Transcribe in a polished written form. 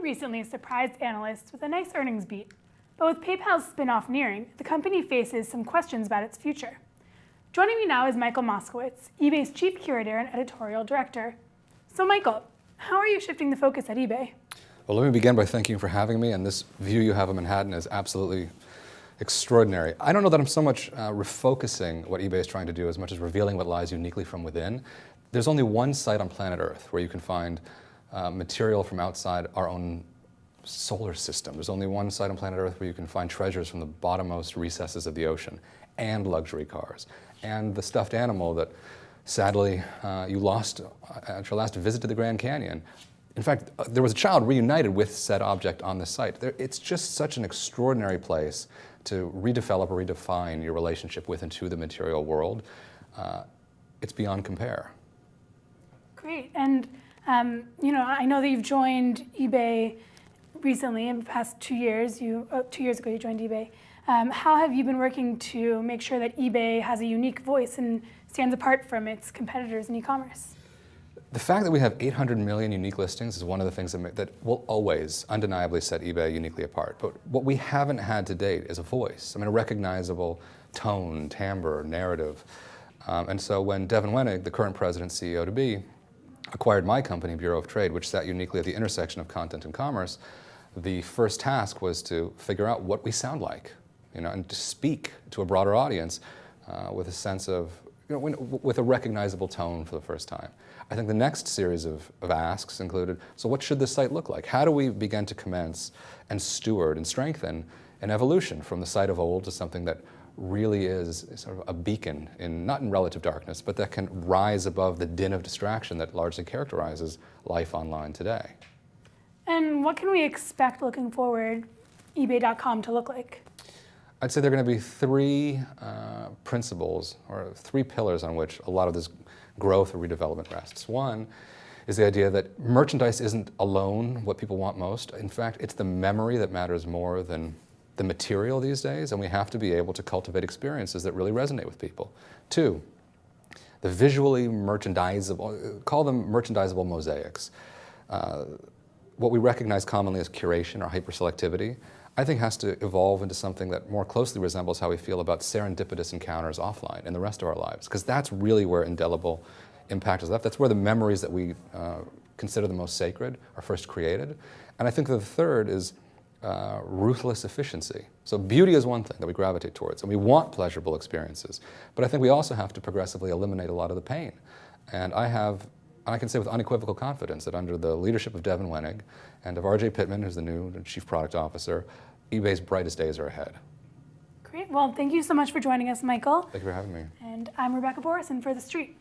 eBay recently surprised analysts with a nice earnings beat. But with PayPal's spin-off nearing, the company faces some questions about its future. Joining me now is Michael Moskowitz, eBay's Chief Curator and Editorial Director. So Michael, how are you shifting the focus at eBay? Well, let me begin by thanking you for having me, and this view you have of Manhattan is absolutely extraordinary. I don't know that I'm so much refocusing what eBay is trying to do as much as revealing what lies uniquely from within. There's only one site on planet Earth where you can find material from outside our own solar system. There's only one site on planet Earth where you can find treasures from the bottommost recesses of the ocean, and luxury cars, and the stuffed animal that sadly you lost at your last visit to the Grand Canyon. In fact, there was a child reunited with said object on the site. It's just such an extraordinary place to redevelop or redefine your relationship with and to the material world. It's beyond compare. Great. And I know that you've joined eBay recently in the past 2 years. 2 years ago you joined eBay. How have you been working to make sure that eBay has a unique voice and stands apart from its competitors in e-commerce? The fact that we have 800 million unique listings is one of the things that will always undeniably set eBay uniquely apart. But what we haven't had to date is a voice. I mean, a recognizable tone, timbre, narrative. And so when Devin Wenig, the current president, CEO-to-be, acquired my company, Bureau of Trade, which sat uniquely at the intersection of content and commerce, the first task was to figure out what we sound like, and to speak to a broader audience with a sense of, with a recognizable tone for the first time. I think the next series of asks included, so what should this site look like? How do we begin to commence and steward and strengthen an evolution from the site of old to something that really is sort of a beacon, not in relative darkness, but that can rise above the din of distraction that largely characterizes life online today. And what can we expect looking forward eBay.com to look like? I'd say there are going to be three principles, or three pillars on which a lot of this growth or redevelopment rests. One is the idea that merchandise isn't alone what people want most. In fact, it's the memory that matters more than the material these days, and we have to be able to cultivate experiences that really resonate with people. Two, the visually merchandisable, call them merchandisable mosaics. What we recognize commonly as curation or hyperselectivity, I think has to evolve into something that more closely resembles how we feel about serendipitous encounters offline in the rest of our lives, because that's really where indelible impact is left. That's where the memories that we consider the most sacred are first created. And I think the third is ruthless efficiency. So beauty is one thing that we gravitate towards, and we want pleasurable experiences. But I think we also have to progressively eliminate a lot of the pain. And I can say with unequivocal confidence that under the leadership of Devin Wenig and of RJ Pittman, who's the new Chief Product Officer, eBay's brightest days are ahead. Great. Well, thank you so much for joining us, Michael. Thank you for having me. And I'm Rebecca Borison for The Street.